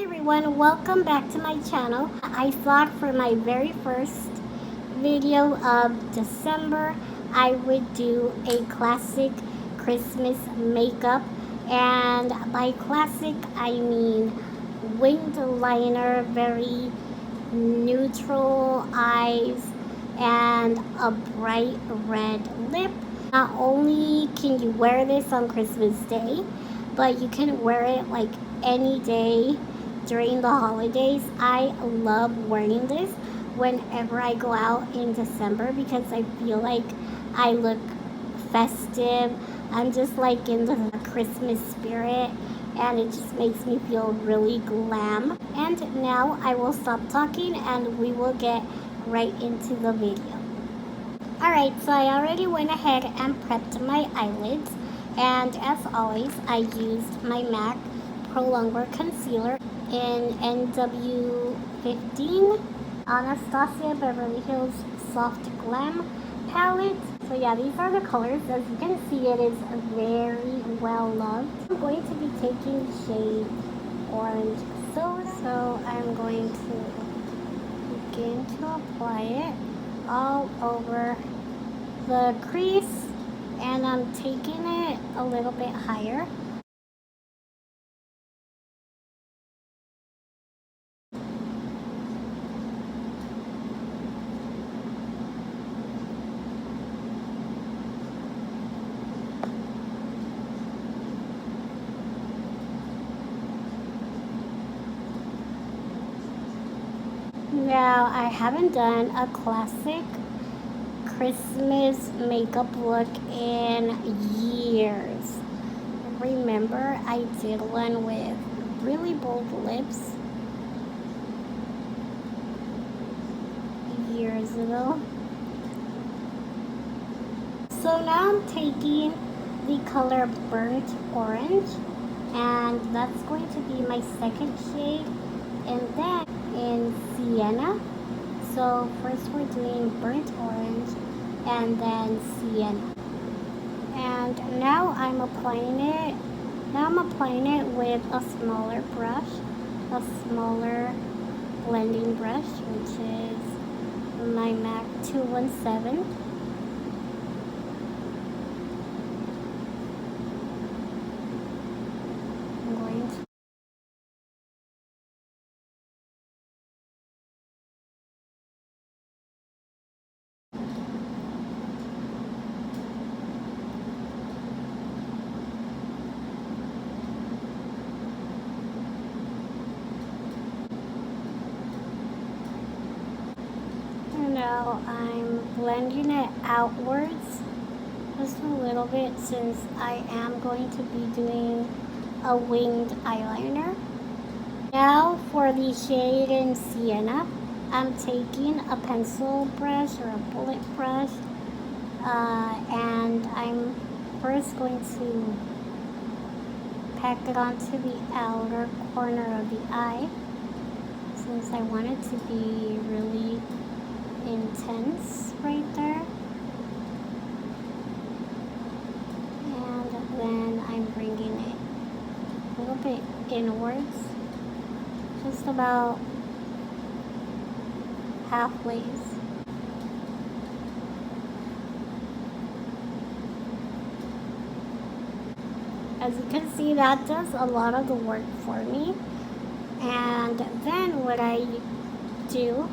everyone, welcome back to my channel. I thought for my very first video of December, I would do a classic Christmas makeup. And by classic, I mean winged liner, very neutral eyes, and a bright red lip. Not only can you wear this on Christmas Day, but you can wear it like any day during the holidays. I love wearing this whenever I go out in December because I feel like I look festive. I'm just like in the Christmas spirit, and it just makes me feel really glam. And now I will stop talking and we will get right into the video. Alright, so I already went ahead and prepped my eyelids, and as always I used my MAC Pro Longwear Concealer in NW15 Anastasia Beverly Hills Soft Glam palette. So yeah, these are the colors. As you can see, it is very well loved. I'm going to be taking the shade Orange Soda, so I'm going to begin to apply it all over the crease, and I'm taking it a little bit higher. Now, I haven't done a classic Christmas makeup look in years. Remember, I did one with really bold lips years ago. So now I'm taking the color Burnt Orange, and that's going to be my second shade, and then in Sienna. So first we're doing Burnt Orange and then Sienna. And now I'm applying it. Now I'm applying it with a smaller brush, a smaller blending brush, which is my MAC 217. I'm going to now I'm blending it outwards just a little bit, since I am going to be doing a winged eyeliner. Now for the shade in Sienna, I'm taking a pencil brush or a bullet brush, and I'm first going to pack it onto the outer corner of the eye, since I want it to be really intense right there. And then I'm bringing it a little bit inwards, just about halfway. As you can see, that does a lot of the work for me. And then what I do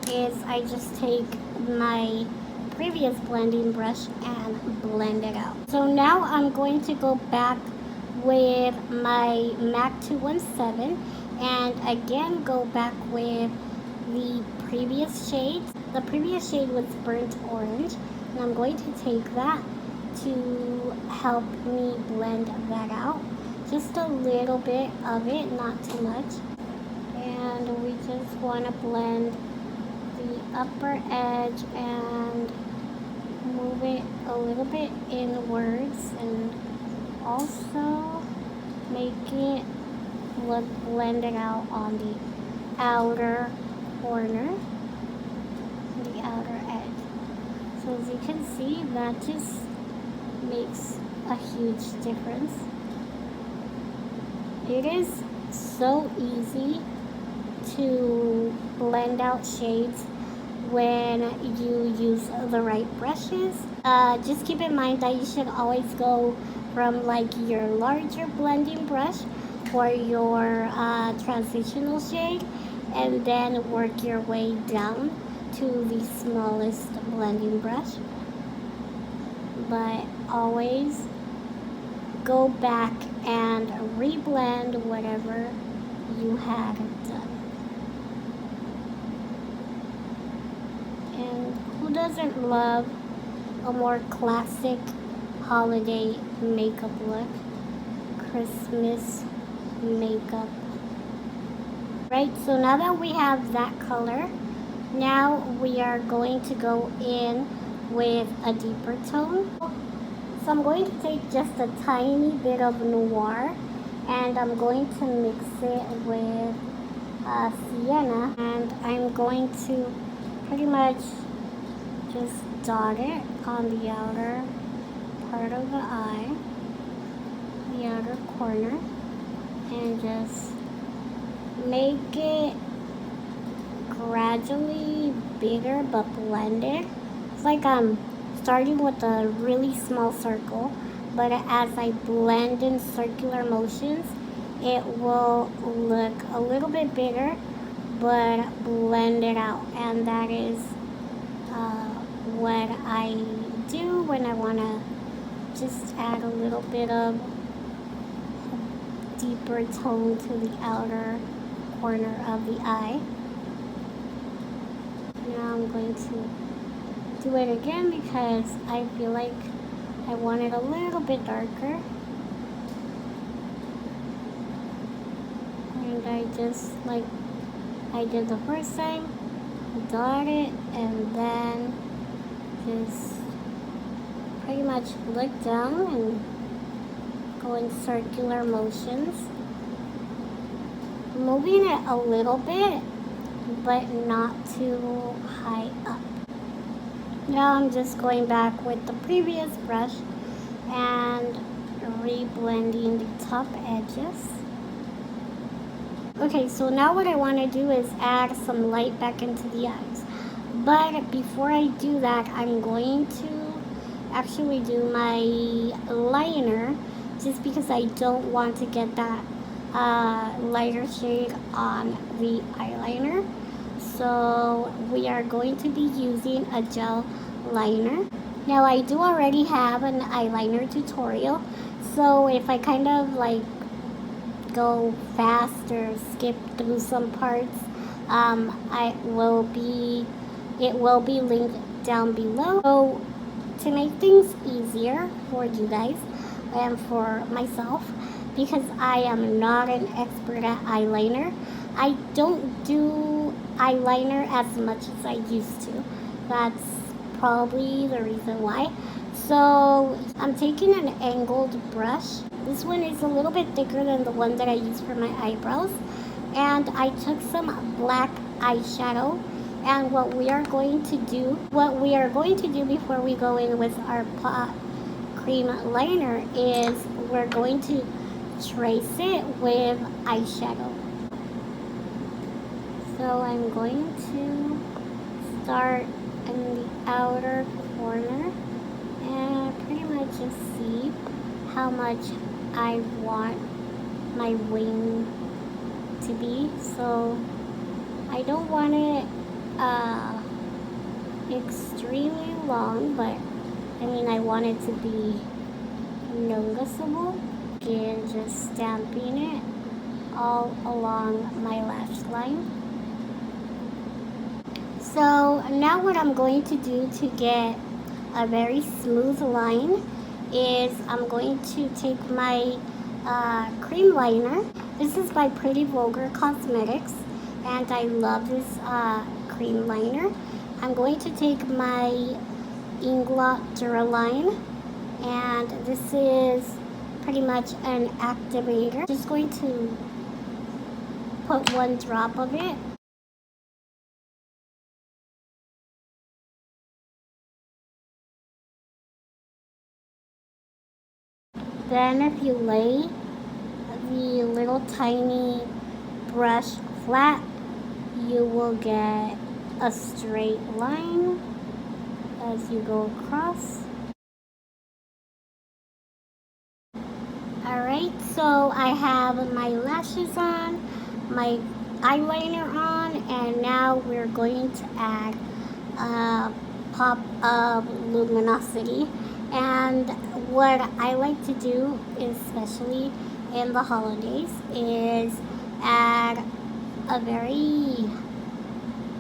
is I just take my previous blending brush and blend it out. So now I'm going to go back with my MAC 217 and again go back with the previous shade. The previous shade was Burnt Orange, and I'm going to take that to help me blend that out. Just a little bit of it, not too much. And we just want to blend the upper edge and move it a little bit inwards, and also make it look blended out on the outer corner, the outer edge. So as you can see, that just makes a huge difference. It is so easy to blend out shades when you use the right brushes. Just keep in mind that you should always go from like your larger blending brush for your transitional shade, and then work your way down to the smallest blending brush. But always go back and reblend whatever you had done. And who doesn't love a more classic holiday makeup look? Christmas makeup. Right, so now that we have that color, now we are going to go in with a deeper tone. So I'm going to take just a tiny bit of noir, and I'm going to mix it with sienna, and I'm going to pretty much just dot it on the outer part of the eye, the outer corner, and just make it gradually bigger but blended. It's like I'm starting with a really small circle, but as I blend in circular motions, it will look a little bit bigger but blended out. And that is what I do when I want to just add a little bit of deeper tone to the outer corner of the eye. Now I'm going to do it again because I feel like I want it a little bit darker. And I just, like I did the first time, dot it and then just pretty much look down and go in circular motions, moving it a little bit but not too high up. Now I'm just going back with the previous brush and reblending the top edges. Okay, so now what I want to do is add some light back into the eyes. But before I do that, I'm going to actually do my liner, just because I don't want to get that lighter shade on the eyeliner. So we are going to be using a gel liner. Now I do already have an eyeliner tutorial, so if I kind of like go fast or skip through some parts, it will be linked down below. So to make things easier for you guys and for myself, because I am not an expert at eyeliner, I don't do eyeliner as much as I used to. That's probably the reason why. So I'm taking an angled brush. This one is a little bit thicker than the one that I use for my eyebrows. And I took some black eyeshadow. And what we are going to do before we go in with our pot cream liner is we're going to trace it with eyeshadow. So I'm going to start in the outer corner and pretty much just see how much I want my wing to be. So I don't want it extremely long, but I mean I want it to be noticeable. Again, just stamping it all along my lash line. So now what I'm going to do to get a very smooth line is I'm going to take my cream liner. This is by Pretty Vulgar Cosmetics, and I love this cream liner. I'm going to take my Inglot Duraline, and this is pretty much an activator. Just going to put one drop of it. Then if you lay the little tiny brush flat, you will get a straight line as you go across. Alright, so I have my lashes on, my eyeliner on, and now we're going to add a pop of luminosity. And what I like to do, especially in the holidays, is add a very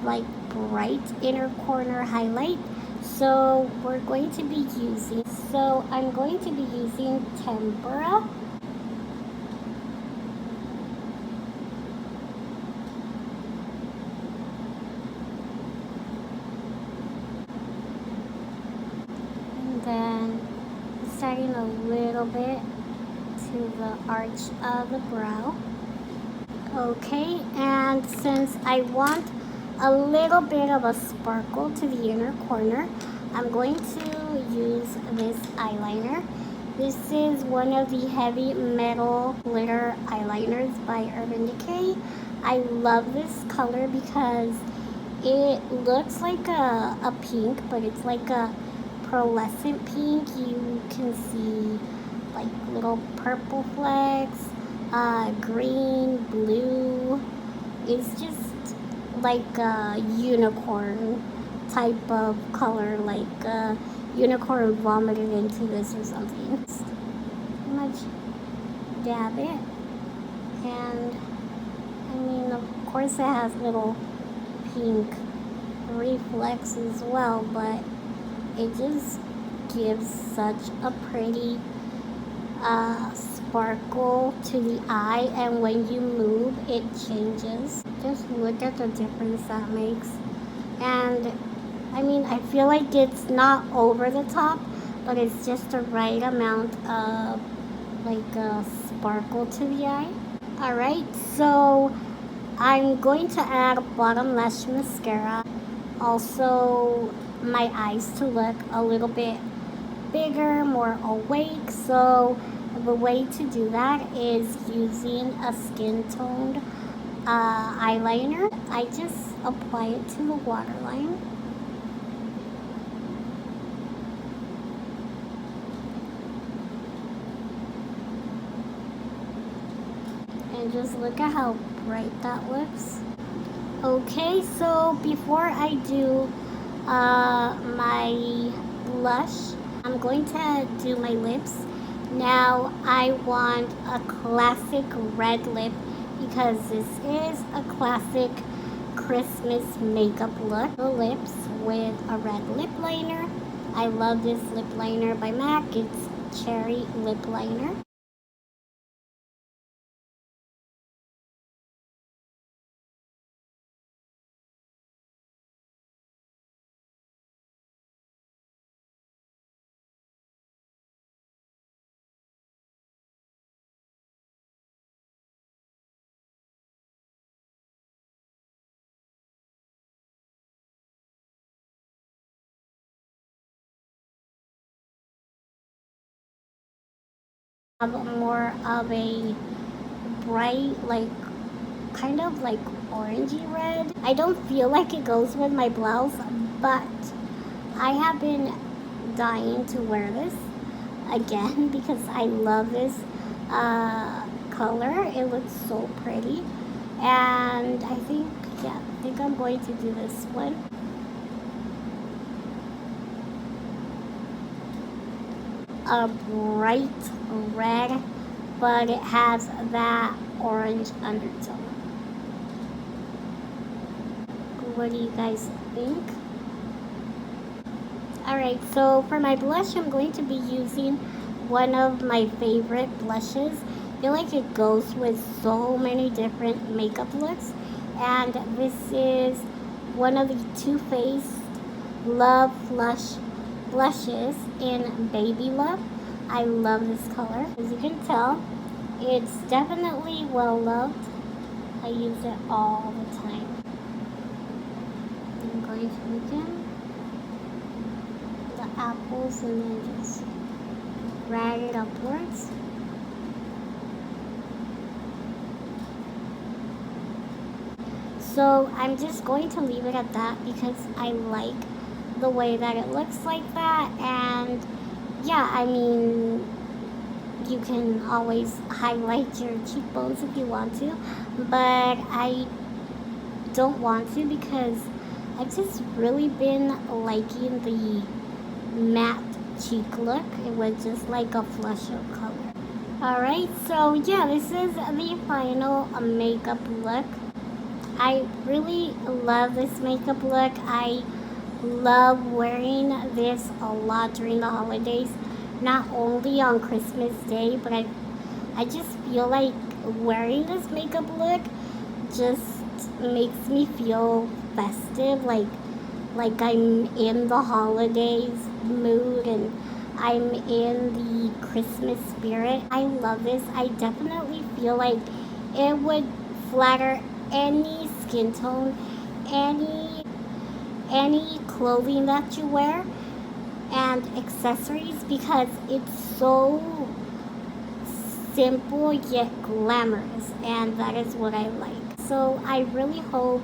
like bright inner corner highlight. So we're going to be using, I'm going to be using tempera. And then starting a little bit to the arch of the brow. Okay, and since I want a little bit of a sparkle to the inner corner, I'm going to use this eyeliner. This is one of the heavy metal glitter eyeliners by Urban Decay. I love this color because it looks like a pink, but it's like a pearlescent pink. You can see like little purple flecks, green, blue. It's just like a unicorn type of color, like a unicorn vomited into this or something. Pretty much dab it, and I mean, of course it has little pink reflex as well, but it just gives such a pretty sparkle to the eye, and when you move it changes. Just look at the difference that makes. And I mean, I feel like it's not over the top, but it's just the right amount of like a sparkle to the eye. Alright, so I'm going to add bottom lash mascara. Also my eyes to look a little bit bigger, more awake. So the way to do that is using a skin toned eyeliner. I just apply it to the waterline. And just look at how bright that looks. Okay, so before I do my blush, I'm going to do my lips. Now I want a classic red lip because this is a classic Christmas makeup look. The lips with a red lip liner. I love this lip liner by MAC. It's Cherry Lip Liner. Have more of a bright, like kind of like orangey red. I don't feel like it goes with my blouse, but I have been dying to wear this again because I love this color. It looks so pretty, and I think I'm going to do this one. A bright red, but it has that orange undertone. What do you guys think? Alright, so for my blush, I'm going to be using one of my favorite blushes. I feel like it goes with so many different makeup looks. And this is one of the Too Faced Love Flush blushes in Baby Love. I love this color. As you can tell, it's definitely well loved. I use it all the time. I'm going to begin the apples and then just drag it upwards. So I'm just going to leave it at that because I like the way that it looks like that. And yeah, I mean, you can always highlight your cheekbones if you want to, but I don't want to because I've just really been liking the matte cheek look. It was just like a flush of color. Alright, so yeah, this is the final makeup look. I really love this makeup look. I love wearing this a lot during the holidays, not only on Christmas Day, but I just feel like wearing this makeup look just makes me feel festive, like I'm in the holidays mood and I'm in the Christmas spirit. I love this. I definitely feel like it would flatter any skin tone, any clothing that you wear and accessories because it's so simple yet glamorous, and that is what I like. So I really hope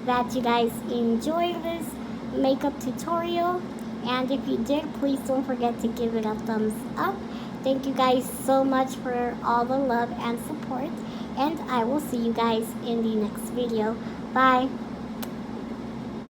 that you guys enjoyed this makeup tutorial, and if you did, please don't forget to give it a thumbs up. Thank you guys so much for all the love and support, and I will see you guys in the next video. Bye.